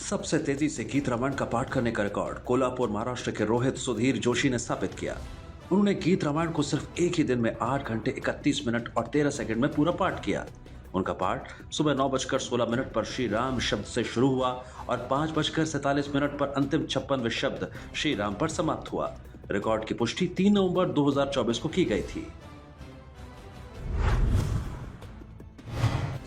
सबसे तेजी से गीत रामायण का पाठ करने का रिकॉर्ड कोल्हापुर महाराष्ट्र के रोहित सुधीर जोशी ने स्थापित किया। उन्होंने गीत रामायण को सिर्फ एक ही दिन में 8 घंटे 31 मिनट और 13 सेकंड में पूरा पाठ किया। उनका पाठ सुबह 9:16 पर श्री राम शब्द से शुरू हुआ और 5:47 पर अंतिम 56वें शब्द श्री राम पर समाप्त हुआ। रिकॉर्ड की पुष्टि 3 नवंबर 2024 को की गई थी।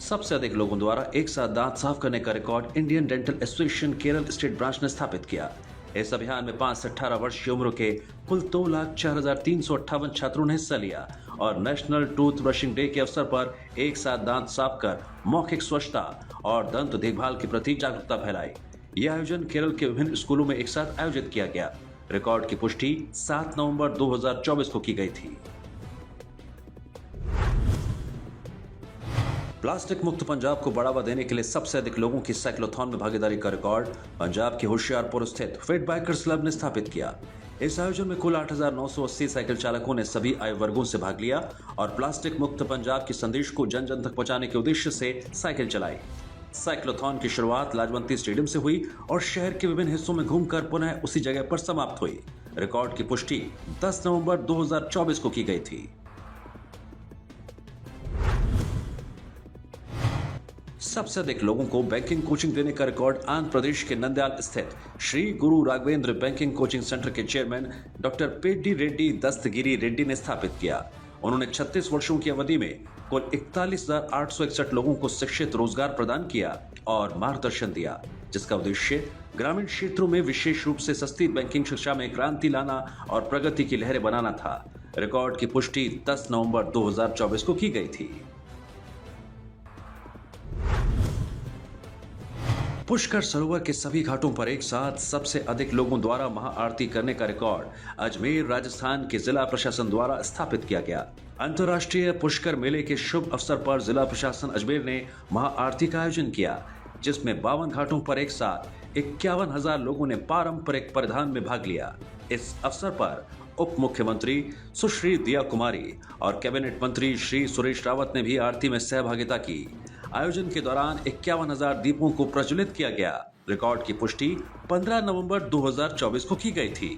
सबसे अधिक लोगों द्वारा एक साथ दांत साफ करने का record Indian dental association Kerala state branch ने स्थापित किया। इस अभियान में 5 से 18 वर्ष की उम्र के कुल 2,04,358 छात्रों ने हिस्सा लिया और नेशनल टूथ ब्रशिंग डे के अवसर पर एक साथ दांत साफ कर मौखिक स्वच्छता और दंत देखभाल के प्रति जागरूकता फैलाई। यह आयोजन केरल के विभिन्न स्कूलों में एक साथ आयोजित किया गया। रिकॉर्ड की पुष्टि 7 नवंबर 2024 को की गई थी। प्लास्टिक मुक्त पंजाब को बढ़ावा देने के लिए सबसे अधिक लोगों की साइक्लोथॉन में भागीदारी का रिकॉर्ड पंजाब के होशियारपुर स्थित फिट बाइकर्स क्लब ने स्थापित किया। इस आयोजन में कुल 8,980 साइकिल चालकों ने सभी आयु वर्गों से भाग लिया और प्लास्टिक मुक्त पंजाब के संदेश को जन जन तक पहुंचाने के उद्देश्य से साइकिल चलाई। साइक्लोथॉन की शुरुआत लाजवंती स्टेडियम से हुई और शहर के विभिन्न हिस्सों में घूमकर पुनः उसी जगह पर समाप्त हुई। रिकॉर्ड की पुष्टि 10 नवंबर 2024 को की गई थी। सबसे अधिक लोगों को बैंकिंग कोचिंग देने का रिकॉर्ड आंध्र प्रदेश के नंदयाल स्थित Shri Guru Raghavendra banking coaching centre के चेयरमैन डॉक्टर पेड्डी रेड्डी दस्तगिरी रेड्डी ने स्थापित किया। उन्होंने 36 वर्षों की अवधि में कुल 41,861 लोगों को शिक्षित रोजगार प्रदान किया और मार्गदर्शन दिया, जिसका उद्देश्य ग्रामीण क्षेत्रों में विशेष रूप से सस्ती बैंकिंग शिक्षा में क्रांति लाना और प्रगति की लहरें बनाना था। रिकॉर्ड की पुष्टि 10 नवंबर 2024 को की गई थी। पुष्कर सरोवर के सभी घाटों पर एक साथ सबसे अधिक लोगों द्वारा महाआरती करने का रिकॉर्ड अजमेर राजस्थान के जिला प्रशासन द्वारा स्थापित किया गया। अंतर्राष्ट्रीय पुष्कर मेले के शुभ अवसर पर जिला प्रशासन अजमेर ने महाआरती का आयोजन किया, जिसमें 52 घाटों पर एक साथ 51,000 लोगों ने पारंपरिक परिधान में भाग लिया। इस अवसर पर उप मुख्यमंत्री सुश्री दिया कुमारी और कैबिनेट मंत्री श्री सुरेश रावत ने भी आरती में सहभागिता की। आयोजन के दौरान 51,000 दीपों को प्रज्वलित किया गया। रिकॉर्ड की पुष्टि 15 नवंबर 2024 को की गई थी।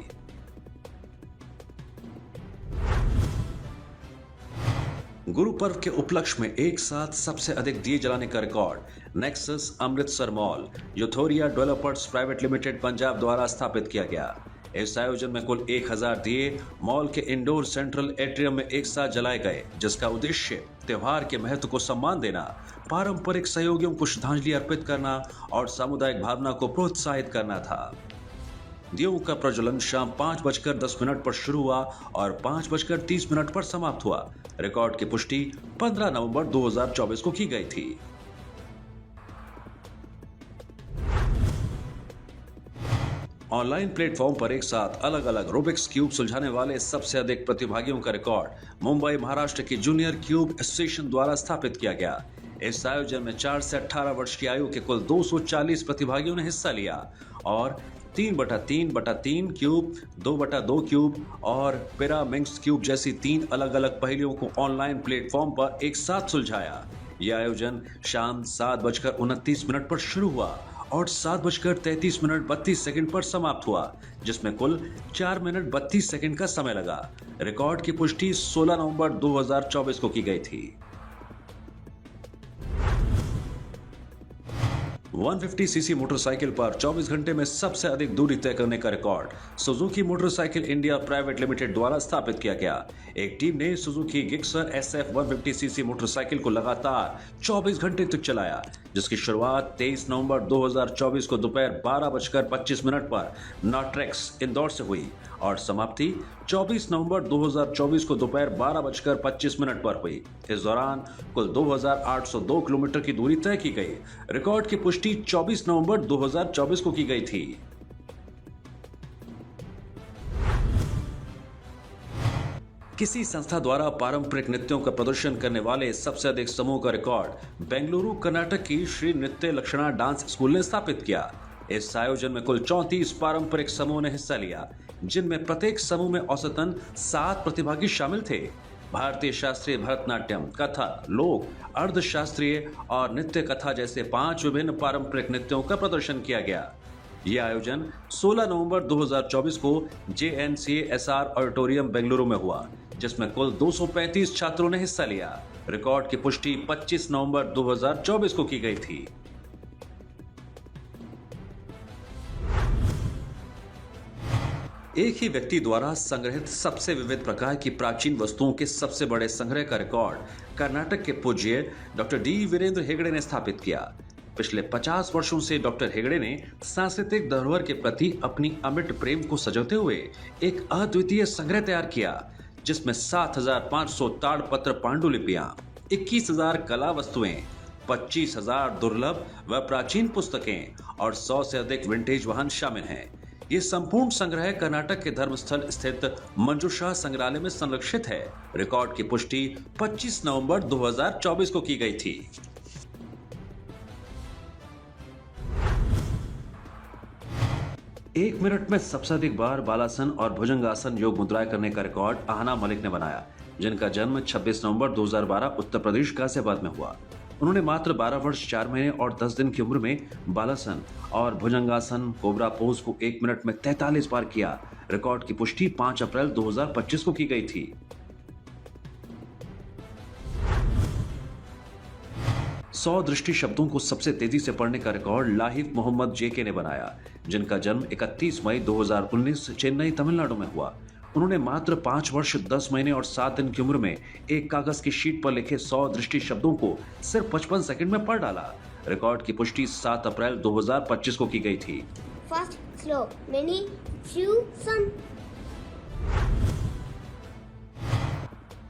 गुरु पर्व के उपलक्ष्य में एक साथ सबसे अधिक दिए जलाने का रिकॉर्ड नेक्सस अमृतसर मॉल यूथोरिया डेवलपर्स प्राइवेट लिमिटेड पंजाब द्वारा स्थापित किया गया। इस आयोजन में कुल 1,000 दिए मॉल के इंडोर सेंट्रल एट्रियम में एक साथ जलाए गए, जिसका उद्देश्य त्योहार के महत्व को सम्मान देना, पारंपरिक सहयोगियों को श्रद्धांजलि अर्पित करना और सामुदायिक भावना को प्रोत्साहित करना था। दियों का प्रज्वलन शाम 5:10 पर शुरू हुआ और 5:30 पर समाप्त हुआ। रिकॉर्ड की पुष्टि 15 नवंबर 2024 को की गई थी। ऑनलाइन प्लेटफॉर्म पर एक साथ अलग अलग रूबिक्स क्यूब सुलझाने वाले सबसे अधिक प्रतिभागियों का रिकॉर्ड मुंबई महाराष्ट्र की जूनियर क्यूब एसोसिएशन द्वारा स्थापित किया गया। इस आयोजन में 4 से 18 वर्ष की आयु के कुल 240 प्रतिभागियों ने हिस्सा लिया और 3x3x3 क्यूब, 2x2 क्यूब और पिरामिंग्स क्यूब जैसी 3 अलग अलग पहेलियों को ऑनलाइन प्लेटफॉर्म पर एक साथ सुलझाया। यह आयोजन शाम 7:29 पर शुरू हुआ और 7:33 32 सेकंड पर समाप्त हुआ, जिसमें कुल 4 मिनट 32 सेकंड का समय लगा। रिकॉर्ड की पुष्टि 16 नवंबर 2024 को की गई थी। 150 सीसी मोटरसाइकिल पर 24 घंटे में सबसे अधिक दूरी तय करने का record Suzuki motorcycle India private limited द्वारा स्थापित किया गया। एक टीम ने Suzuki Gixxer SF 150 CC motorcycle को लगातार 24 घंटे तक चलाया, जिसकी शुरुआत 23 नवंबर 2024 को दोपहर 12:25 पर नॉट्रेक्स इंदौर से हुई और समाप्ति 24 नवंबर 2024 को दोपहर 12:25 पर हुई। इस दौरान कुल 2,802 किलोमीटर की दूरी तय की गई। रिकॉर्ड की पुष्टि 24 नवंबर 2024 को की गई थी। किसी संस्था द्वारा पारंपरिक नृत्यों का प्रदर्शन करने वाले सबसे अधिक समूह का रिकॉर्ड बेंगलुरु कर्नाटक की श्री नृत्य लक्षणा डांस स्कूल ने स्थापित किया। इस आयोजन में कुल 34 पारंपरिक समूह ने हिस्सा लिया, जिनमें प्रत्येक समूह में औसतन 7 प्रतिभागी शामिल थे। भारतीय शास्त्रीय भरतनाट्यम, कथक, लोक, अर्धशास्त्रीय और नृत्य कथा जैसे 5 विभिन्न पारंपरिक नृत्यों का प्रदर्शन किया गया। यह आयोजन 16 नवंबर 2024 को JNCASR ऑडिटोरियम बेंगलुरु में हुआ, जिसमें कुल 235 छात्रों ने हिस्सा लिया। रिकॉर्ड की पुष्टि 25 नवंबर 2024 को की गई थी। एक ही व्यक्ति द्वारा संग्रहित सबसे विविध प्रकार की प्राचीन वस्तुओं के सबसे बड़े संग्रह का रिकॉर्ड कर्नाटक के पूज्य डॉक्टर डी वीरेंद्र हेगड़े ने स्थापित किया। पिछले 50 वर्षों से डॉक्टर हेगड़े ने सांस्कृतिक धरोहर के प्रति अपनी अमिट प्रेम को सजोते हुए एक अद्वितीय संग्रह तैयार किया, जिसमें 7,500 ताड़पत्र पांडुलिपियां, 21,000 कला वस्तुएं, 25,000 दुर्लभ व प्राचीन पुस्तकें और 100 से अधिक विंटेज वाहन शामिल हैं। ये संपूर्ण संग्रह कर्नाटक के धर्मस्थल स्थित मंजूषा संग्रहालय में संरक्षित है। रिकॉर्ड की पुष्टि 25 नवंबर 2024 को की गई थी। एक मिनट में सबसे अधिक बार बालासन और भुजंगासन योग मुद्राएं करने का रिकॉर्ड आहना मलिक ने बनाया, जिनका जन्म 26 नवंबर 2012 उत्तर प्रदेश गाजियाबाद में हुआ। उन्होंने मात्र 12 वर्ष 4 महीने और 10 दिन की उम्र में बालासन और भुजंगासन कोबरा पोज को 1 मिनट में 43 बार किया। रिकॉर्ड की पुष्टि 5 अप्रैल 2025 को की गई थी। 100 दृष्टि शब्दों को सबसे तेजी से पढ़ने का रिकॉर्ड लाहिफ मोहम्मद JK ने बनाया, जिनका जन्म 31 मई 2019 चेन्नई, तमिलनाडु में हुआ। उन्होंने मात्र 5 वर्ष 10 महीने और 7 दिन की उम्र में एक कागज की शीट पर लिखे 100 दृष्टि शब्दों को सिर्फ 55 सेकंड में पढ़ डाला। रिकॉर्ड की पुष्टि 7 अप्रैल 2025 को की गई थी। Fast, slow, many, few, some.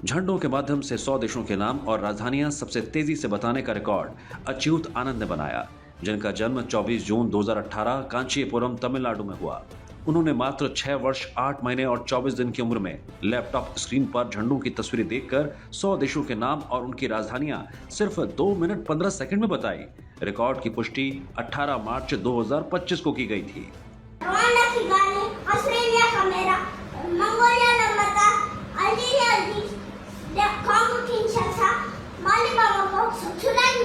झंडों के माध्यम से 100 देशों के नाम और राजधानियां सबसे तेजी से बताने का रिकॉर्ड अच्युत आनंद ने बनाया, जिनका जन्म 24 जून 2018 कांचीपुरम, तमिलनाडु में हुआ। उन्होंने मात्र 6 वर्ष 8 महीने और 24 दिन की उम्र में लैपटॉप स्क्रीन पर झंडों की तस्वीरें देखकर 100 देशों के नाम और उनकी राजधानियां सिर्फ 2 मिनट 15 सेकंड में बताई। रिकॉर्ड की पुष्टि 18 मार्च 2025 को की गई थी। Rwanda, Kigali, Australia, Canberra, Mongolia, Lamata, Algeria, Congo, Kinshasa, Mali, Bamako, Sudan.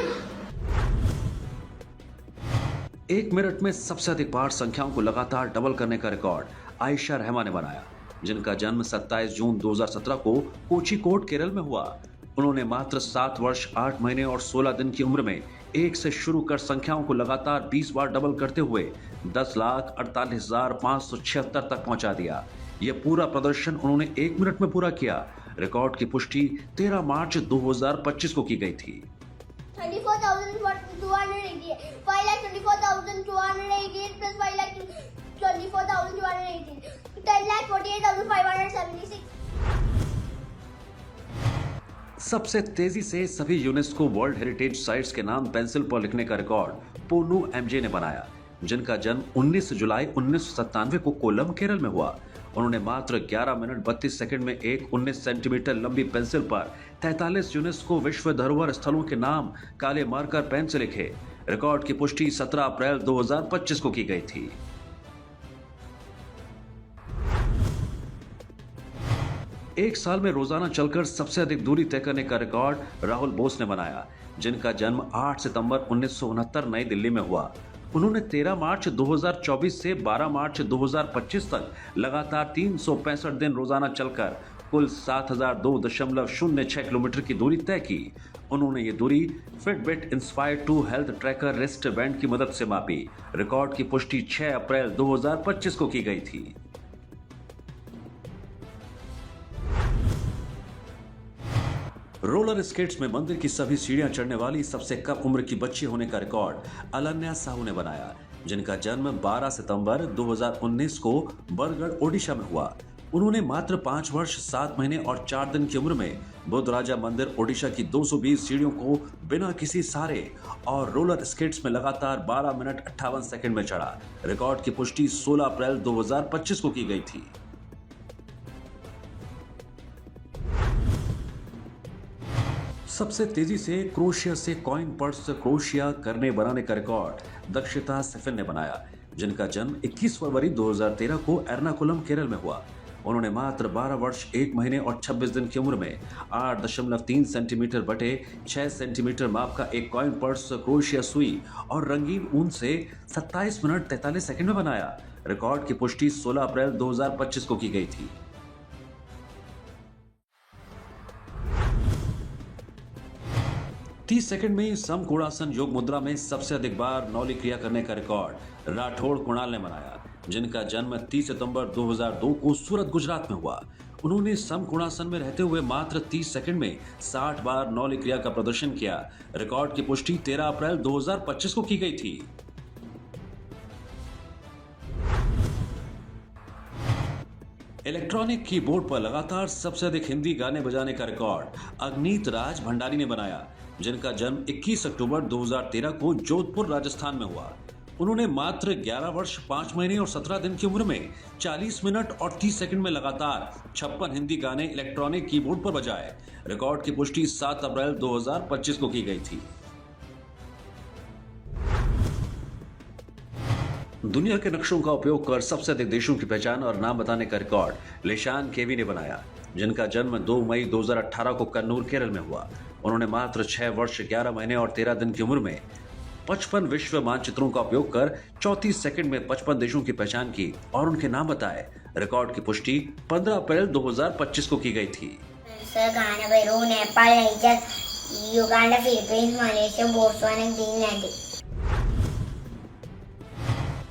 1 minute में सबसे अधिक बार संख्याओं को लगातार डबल करने का रिकॉर्ड आयशा रहमान ने बनाया, जिनका जन्म 27 जून 2017 को कोझिकोड, केरल में हुआ। उन्होंने मात्र 7 वर्ष 8 महीने और 16 दिन की उम्र में 1 से शुरू कर संख्याओं को लगातार 20 बार डबल करते हुए 10,48,576 तक पहुंचा दिया। यह पूरा प्रदर्शन उन्होंने 1 मिनट में पूरा किया। रिकॉर्ड की पुष्टि 13 मार्च 2025 को की गई थी। 24,288, 5,24,288 plus 5,24,218, 10,48,576. सबसे तेजी से सभी यूनेस्को वर्ल्ड हेरिटेज साइट्स के नाम पेंसिल पर लिखने का रिकॉर्ड पोनू MJ ने बनाया, जिनका जन्म 19 जुलाई 1997 को कोल्लम, केरल में हुआ। उन्होंने मात्र 11 मिनट 32 सेकंड में एक 19 सेंटीमीटर लंबी पेंसिल पर 43 यूनेस्को विश्व धरोहर स्थलों के नाम काले मार्कर पेन से लिखे। रिकॉर्ड की पुष्टि 17 अप्रैल 2025 को की गई थी। एक साल में रोजाना चलकर सबसे अधिक दूरी तय करने का रिकॉर्ड राहुल बोस ने बनाया, जिनका जन्म 8 सितंबर 1969 नई दिल्ली में हुआ। उन्होंने 13 मार्च 2024 से 12 मार्च 2025 तक लगातार 365 दिन रोजाना चलकर कुल 7,002.06 किलोमीटर की दूरी तय की। उन्होंने ये दूरी Fitbit inspire 2 health tracker wrist band की मदद से मापी। रिकॉर्ड की पुष्टि 6 अप्रैल 2025 को की गई थी। रोलर स्केट्स में मंदिर की सभी सीढ़ियां चढ़ने वाली सबसे कम उम्र की बच्ची होने का रिकॉर्ड अनन्या साहू ने बनाया, जिनका जन्म 12 सितंबर 2019 को बरगढ़, ओडिशा में हुआ। उन्होंने मात्र 5 वर्ष 7 महीने और 4 दिन की उम्र में बुद्ध राजा मंदिर, ओडिशा की 220 सीढ़ियों को बिना किसी सहारे और रोलर स्केट्स में लगातार 12 मिनट 58 सेकंड में चढ़ा। रिकॉर्ड की पुष्टि 16 अप्रैल 2025 को की गई थी। सबसे तेजी से क्रोशिया से कॉइन पर्स क्रोशिया करने बनाने का रिकॉर्ड दक्षिता सिफिन ने बनाया, जिनका जन्म 21 फरवरी 2013 को एर्नाकुलम, केरल में हुआ। उन्होंने मात्र 12 वर्ष 1 महीने और 26 दिन की उम्र में 8.3 सेंटीमीटर बटे 6 सेंटीमीटर माप का एक कॉइन पर्स क्रोशिया सुई और रंगीन ऊन से 27 मिनट 43 सेकंड में बनाया। रिकॉर्ड की पुष्टि 16 अप्रैल 2025 को की गई थी। 30 सेकंड में समकोणासन योग मुद्रा में सबसे अधिक बार नौली क्रिया करने का रिकॉर्ड राठौड़ कुणाल ने बनाया, जिनका जन्म 30 सितंबर 2002 को सूरत, गुजरात में हुआ। उन्होंने समकोणासन में रहते हुए मात्र 30 सेकंड में 60 बार नौली क्रिया का प्रदर्शन किया। रिकॉर्ड की पुष्टि 13 अप्रैल 2025 को की गई थी। इलेक्ट्रॉनिक कीबोर्ड पर लगातार सबसे अधिक हिंदी गाने बजाने का रिकॉर्ड अगनीत राज भंडारी ने बनाया, जिनका जन्म 21 अक्टूबर 2013 को जोधपुर, राजस्थान में हुआ। उन्होंने मात्र 11 वर्ष 5 महीने और 17 दिन की उम्र में 40 मिनट और 30 सेकंड में लगातार 56 हिंदी गाने इलेक्ट्रॉनिक कीबोर्ड पर बजाए। रिकॉर्ड की पुष्टि 7 अप्रैल 2025 को की गई थी। दुनिया के नक्शों का उपयोग कर सबसे अधिक देशों की पहचान और नाम बताने का रिकॉर्ड लिशान केवी ने बनाया, जिनका जन्म 2 मई 2018 को कन्नूर, केरल में हुआ। उन्होंने मात्र 6 वर्ष 11 महीने और 13 दिन की उम्र में 55 विश्व मानचित्रों का उपयोग कर 34 सेकंड में 55 देशों की पहचान की और उनके नाम बताए। रिकॉर्ड की पुष्टि 15 अप्रैल 2025 को की गई थी। Ghana, Peru, Nepal, Niger, Uganda, Philippines, Malaysia, Botswana, Greenland.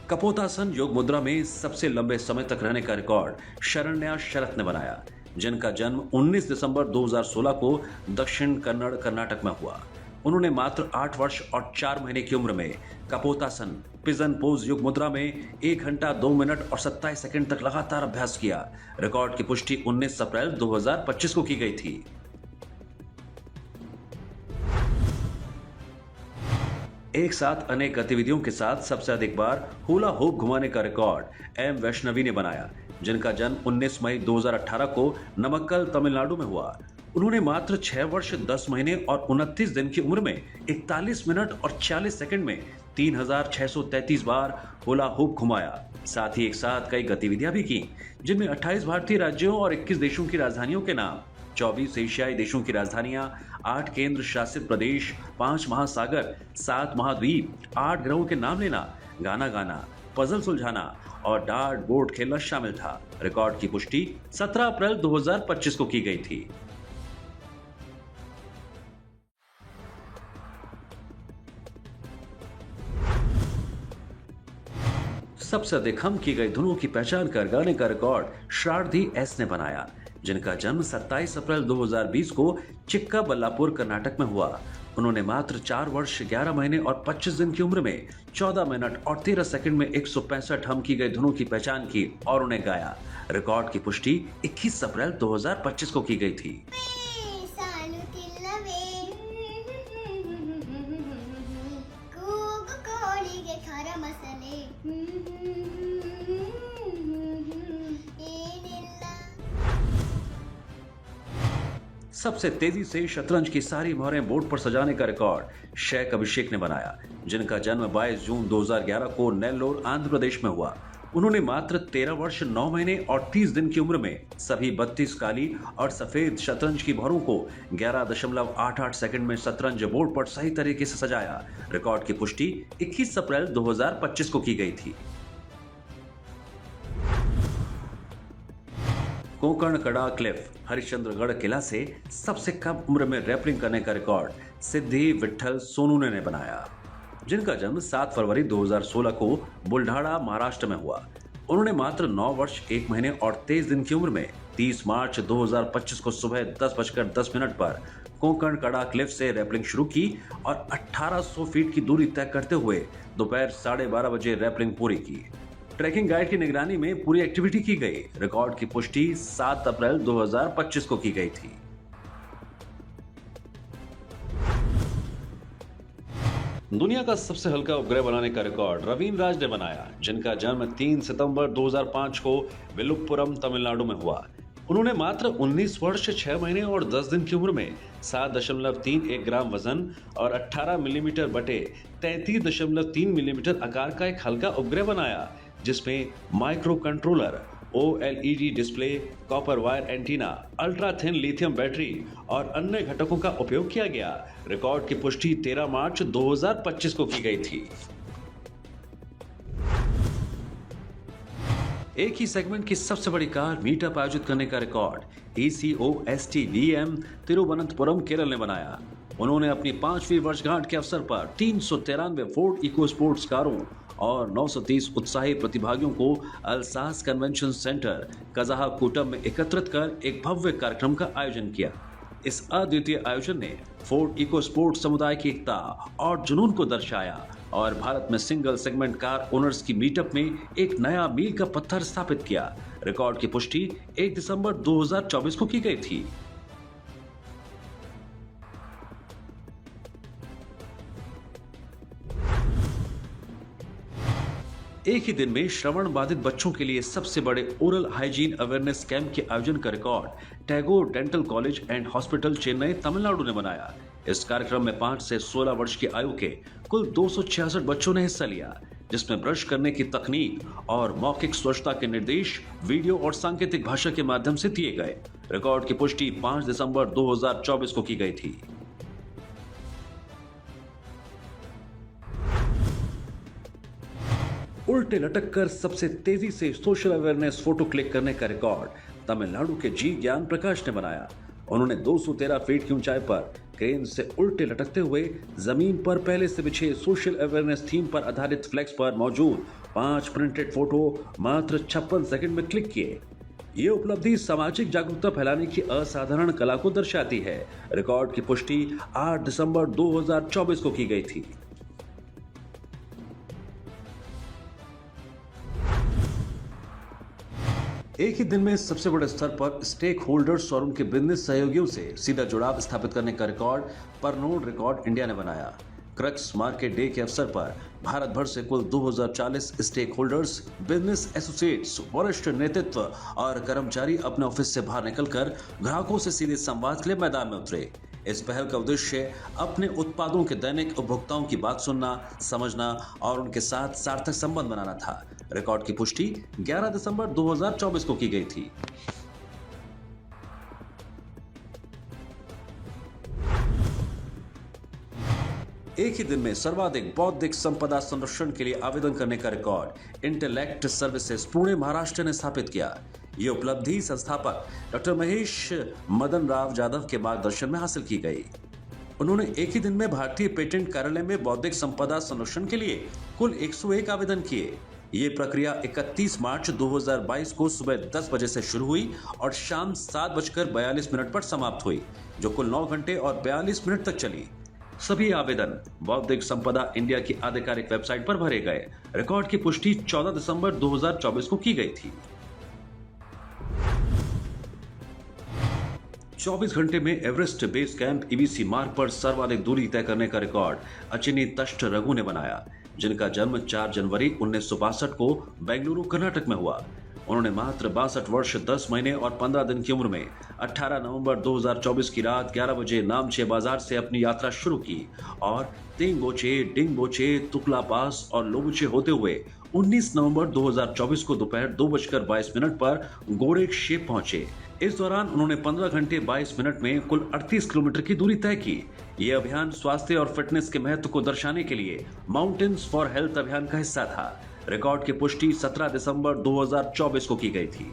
कपोतासन योग मुद्रा में सबसे लंबे समय तक रहने का रिकॉर्ड शरण्या शरत ने बनाया, जिनका जन्म 19 दिसंबर 2016 को दक्षिण कन्नड़, कर्नाटक में हुआ। उन्होंने मात्र 8 वर्ष और 4 महीने की उम्र में कपोतासन पिजन पोज योग मुद्रा में 1 घंटा 2 मिनट और 27 सेकंड तक लगातार अभ्यास किया। रिकॉर्ड की पुष्टि 19 अप्रैल 2025 को की गई थी। एक साथ अनेक गतिविधियों के साथ सबसे अधिक बार हुला हुप घुमाने का रिकॉर्ड एम वैष्णवी ने बनाया, जिनका जन्म 19 मई 2018 को नमक्कल, तमिलनाडु में हुआ। उन्होंने मात्र 6 वर्ष 10 महीने और 29 दिन की उम्र में 41 मिनट और 40 सेकंड में 3633 बार हुला हुप घुमाया। साथ ही एक साथ कई गतिविधियां भी की, जिनमें 28 भारतीय राज्यों और 21 देशों की राजधानियों के नाम, 24 एशियाई देशों की राजधानियां, 8 केंद्र शासित प्रदेश, 5 महासागर, 7 महाद्वीप, 8 ग्रहों के नाम लेना, गाना गाना, पजल सुलझाना और डार्ट बोर्ड खेलना शामिल था। रिकॉर्ड की पुष्टि 17 अप्रैल 2025 को की गई थी। सबसे अधिक हम की गई धुनों की पहचान कर गाने का रिकॉर्ड शारदी एस ने बनाया, जिनका जन्म 27 अप्रैल 2020 को चिक्काबल्लापुर, कर्नाटक में हुआ। उन्होंने मात्र 4 वर्ष 11 महीने और 25 दिन की उम्र में 14 मिनट और 13 सेकंड में 165 हम की गई धुनों की पहचान की और उन्हें गाया। रिकॉर्ड की पुष्टि 21 अप्रैल 2025 को की गई थी। सबसे तेजी से शतरंज की सारी मोहरें बोर्ड पर सजाने का रिकॉर्ड शेख अभिषेक ने बनाया, जिनका जन्म 22 जून 2011 को नेल्लोर, आंध्र प्रदेश में हुआ। उन्होंने मात्र 13 वर्ष 9 महीने और 30 दिन की उम्र में सभी 32 काली और सफेद शतरंज की मोहरों को 11.88 सेकंड में शतरंज बोर्ड पर सही तरीके से सजाया। रिकॉर्ड की पुष्टि 21 अप्रैल 2025 को की गई थी। कोंकण कड़ा क्लिफ हरिश्चंद्रगढ़ किला से सबसे कम उम्र में रैपलिंग करने का रिकॉर्ड सिद्धि विठल सोनू ने बनाया, जिनका जन्म 7 फरवरी 2016 को बुल्ढाणा, महाराष्ट्र में हुआ। उन्होंने मात्र 9 वर्ष 1 महीने और 23 दिन की उम्र में 30 मार्च 2025 को सुबह 10:10 पर कोंकण कड़ा क्लिफ से रैपलिंग शुरू की और 1800 फीट की दूरी तय करते हुए दोपहर 12:30 बजे रैपलिंग पूरी की। ट्रैकिंग गाइड की निगरानी में पूरी एक्टिविटी की गई। रिकॉर्ड की पुष्टि 7 अप्रैल 2025 को की गई थी। दुनिया का सबसे हल्का उपग्रह बनाने का रिकॉर्ड रवीन राज ने बनाया, जिनका जन्म 3 सितंबर 2005 को विलुप्पुरम, तमिलनाडु में हुआ। उन्होंने मात्र 19 वर्ष 6 महीने और 10 दिन की उम्र में 7.31 ग्राम वजन और 18 मिलीमीटर बटे 33.3 मिलीमीटर आकार का एक हल्का उपग्रह बनाया, जिसमें micro controller, OLED display, copper wire antenna, ultra thin lithium battery और अन्य घटकों का उपयोग किया गया। रिकॉर्ड की पुष्टि 13 मार्च 2025 को की गई थी। एक ही सेगमेंट की सबसे बड़ी कार मीटअप आयोजित करने का रिकॉर्ड ECOSTVM तिरुवनंतपुरम केरल ने बनाया। उन्होंने अपनी 5वीं वर्षगांठ के अवसर पर 393 फोर्ड इको स्पोर्ट्स कारों और 930 उत्साही प्रतिभागियों को अल्सास कन्वेंशन सेंटर कजाहकूटम में एकत्रित कर एक भव्य कार्यक्रम का आयोजन किया। इस अद्वितीय आयोजन ने फोर्ड इको स्पोर्ट्स समुदाय की एकता और जुनून को दर्शाया और भारत में सिंगल सेगमेंट कार ओनर्स की मीटअप में एक नया मील का पत्थर स्थापित किया। रिकॉर्ड की पुष्टि 1 दिसंबर 2024 को की गई थी। एक ही दिन में श्रवण बाधित बच्चों के लिए सबसे बड़े ओरल हाइजीन अवेयरनेस कैंप के आयोजन का record Tagore dental college and hospital Chennai Tamil Nadu ने बनाया। इस कार्यक्रम में 5 से 16 वर्ष की आयु के कुल 266 बच्चों ने हिस्सा लिया, जिसमें ब्रश करने की तकनीक और मौखिक स्वच्छता के निर्देश वीडियो और सांकेतिक भाषा के माध्यम से दिए गए। रिकॉर्ड की पुष्टि 5 दिसंबर 2024 को की गई थी। उल्टे लटक कर सबसे तेजी से सोशल अवेयरनेस फोटो क्लिक करने का रिकॉर्ड तमिलनाडु के जी ज्ञान प्रकाश ने बनाया। उन्होंने 213 फीट की ऊंचाई पर क्रेन से उल्टे लटकते हुए जमीन पर पहले से बिछे सोशल अवेयरनेस थीम पर आधारित फ्लेक्स पर मौजूद 5 प्रिंटेड फोटो मात्र 56 सेकंड में क्लिक किए। ये उपलब्धि सामाजिक जागरूकता फैलाने की असाधारण कला को दर्शाती है। रिकॉर्ड की पुष्टि 8 दिसंबर 2024 को की गई थी। एक ही दिन में सबसे बड़े स्तर पर स्टेक होल्डर्स और उनके बिजनेस सहयोगियों से सीधा जुड़ाव स्थापित करने का रिकॉर्ड परनोड रिकॉर्ड इंडिया ने बनाया। क्रक्स मार्केट डे के अवसर पर भारत भर से कुल 2040 स्टेक होल्डर्स, बिजनेस एसोसिएट्स, वरिष्ठ नेतृत्व और कर्मचारी अपने ऑफिस से बाहर निकलकर ग्राहकों से सीधे संवाद के लिए मैदान में उतरे। इस पहल का उद्देश्य अपने उत्पादों के दैनिक उपभोक्ताओं की बात सुनना, समझना और उनके साथ सार्थक संबंध बनाना था। रिकॉर्ड की पुष्टि 11 दिसंबर 2024 को की गई थी। एक ही दिन में सर्वाधिक बौद्धिक संपदा संरक्षण के लिए आवेदन करने का record intellect services Pune Maharashtra ने स्थापित किया। ये उपलब्धि संस्थापक डॉक्टर महेश मदन राव जाधव के मार्गदर्शन में हासिल की गई। उन्होंने एक ही दिन में भारतीय पेटेंट कार्यालय में बौद्धिक संपदा संरक्षण के लिए कुल 101 आवेदन किए। ये प्रक्रिया 31 मार्च 2022 को सुबह 10 बजे से शुरू हुई और शाम 7:42 पर समाप्त हुई, जो कुल 9 घंटे और 42 मिनट तक चली। सभी आवेदन बौद्धिक संपदा इंडिया की आधिकारिक वेबसाइट पर भरे गए। रिकॉर्ड की पुष्टि 14 दिसंबर 2024 को की गई थी। 24 घंटे में एवरेस्ट बेस कैंप EBC मार्ग पर सर्वाधिक दूरी तय करने का रिकॉर्ड अचिनी तष्ट रघु ने बनाया, जिनका जन्म 4 जनवरी 1962 को बेंगलुरु कर्नाटक में हुआ। उन्होंने मात्र 62 वर्ष 10 महीने और 15 दिन की उम्र में 18 नवंबर 2024 की रात 11 बजे नामचे बाजार से अपनी यात्रा शुरू की और तेंगबोचे, डिंगबोचे, तुकला पास और लोबुचे होते हुए 19 नवंबर 2024 को दोपहर 2:22 पर गोरेक्षेप पहुंचे। इस दौरान उन्होंने 15 घंटे 22 मिनट में कुल 38 किलोमीटर की दूरी तय की। ये अभियान स्वास्थ्य और फिटनेस के महत्व को दर्शाने के लिए माउंटेन्स फॉर हेल्थ अभियान का हिस्सा था। रिकॉर्ड की पुष्टि 17 दिसंबर 2024 को की गई थी।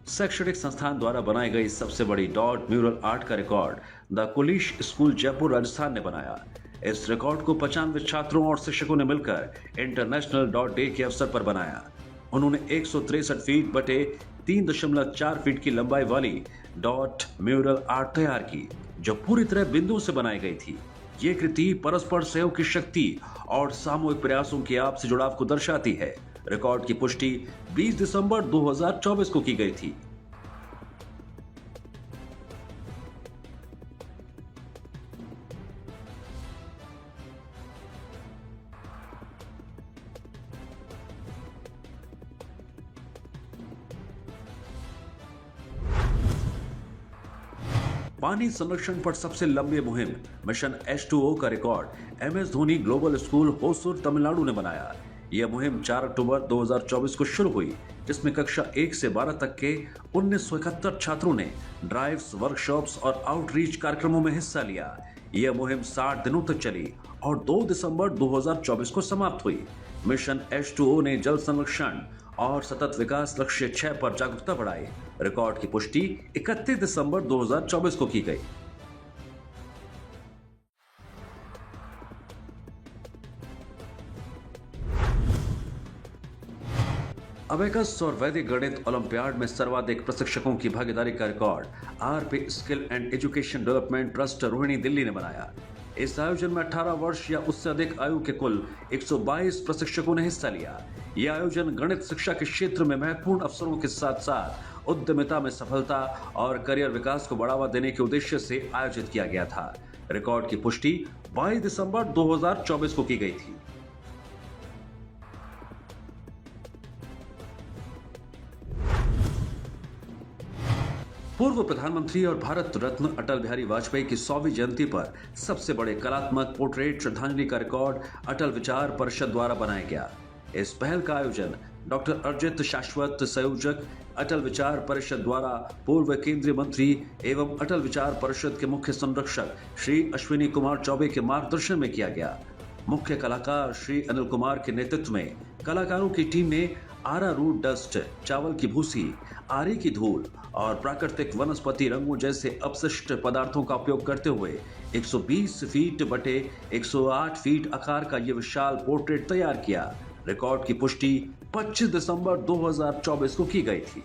शैक्षणिक संस्थान द्वारा बनाई गई सबसे बड़ी डॉट म्यूरल आर्ट का record the Kulish school Jaipur Rajasthan ने बनाया। इस रिकॉर्ड को 95 छात्रों और शिक्षकों ने मिलकर इंटरनेशनल डॉट डे के अवसर पर बनाया। उन्होंने 163 फीट बटे 3.4 फीट की लंबाई वाली डॉट म्यूरल आर्ट तैयार की, जो पूरी तरह बिंदु से बनाई गई थी। ये कृति परस्पर सहयोग की शक्ति और सामूहिक प्रयासों के आपसी जुड़ाव को दर्शाती है। रिकॉर्ड की पुष्टि 20 दिसंबर 2024 को की गई थी। पानी संरक्षण पर सबसे लंबी मुहिम मिशन H2O का record MS Dhoni global school Hosur Tamil Nadu ने बनाया। यह मुहिम 4 अक्टूबर 2024 को शुरू हुई, जिसमें कक्षा 1 से 12 तक के 1971 छात्रों ने ड्राइव्स, वर्कशॉप्स और आउटरीच कार्यक्रमों में हिस्सा लिया। यह मुहिम 60 दिनों तक चली और 2 दिसंबर 2024 को समाप्त हुई। मिशन H2O ने जल संरक्षण और सतत विकास लक्ष्य 6 पर जागरूकता बढ़ाई। रिकॉर्ड की पुष्टि 31 दिसंबर 2024 को की गई। अबेकस और वैदिक गणित ओलंपियाड में सर्वाधिक प्रशिक्षकों की भागीदारी का record RP skill and education development trust Rohini Delhi ने बनाया। इस आयोजन में 18 वर्ष या उससे अधिक आयु के कुल 122 प्रशिक्षकों ने हिस्सा लिया। यह आयोजन गणित शिक्षा के क्षेत्र में महत्वपूर्ण अवसरों के साथ साथ उद्यमिता में सफलता और करियर विकास को बढ़ावा देने के उद्देश्य से आयोजित किया गया था। रिकॉर्ड की पुष्टि 22 दिसंबर 2024 को की गई थी। पूर्व प्रधानमंत्री और भारत रत्न अटल बिहारी वाजपेयी की 100वीं जयंती पर सबसे बड़े कलात्मक पोर्ट्रेट श्रद्धांजलि का रिकॉर्ड अटल विचार परिषद द्वारा बनाया गया। इस पहल का आयोजन डॉक्टर अर्जित शाश्वत, संयोजक अटल विचार परिषद द्वारा पूर्व केंद्रीय मंत्री एवं अटल विचार परिषद के मुख्य संरक्षक श्री अश्विनी कुमार चौबे के मार्गदर्शन में किया गया। मुख्य कलाकार श्री अनिल कुमार के नेतृत्व में कलाकारों की टीम ने आरारूट डस्ट, चावल की भूसी, आरी की धूल और प्राकृतिक वनस्पति रंगों जैसे अपशिष्ट पदार्थों का उपयोग करते हुए 120 फीट बटे 108 फीट आकार का यह विशाल पोर्ट्रेट तैयार किया। रिकॉर्ड की पुष्टि 25 दिसंबर 2024 को की गई थी।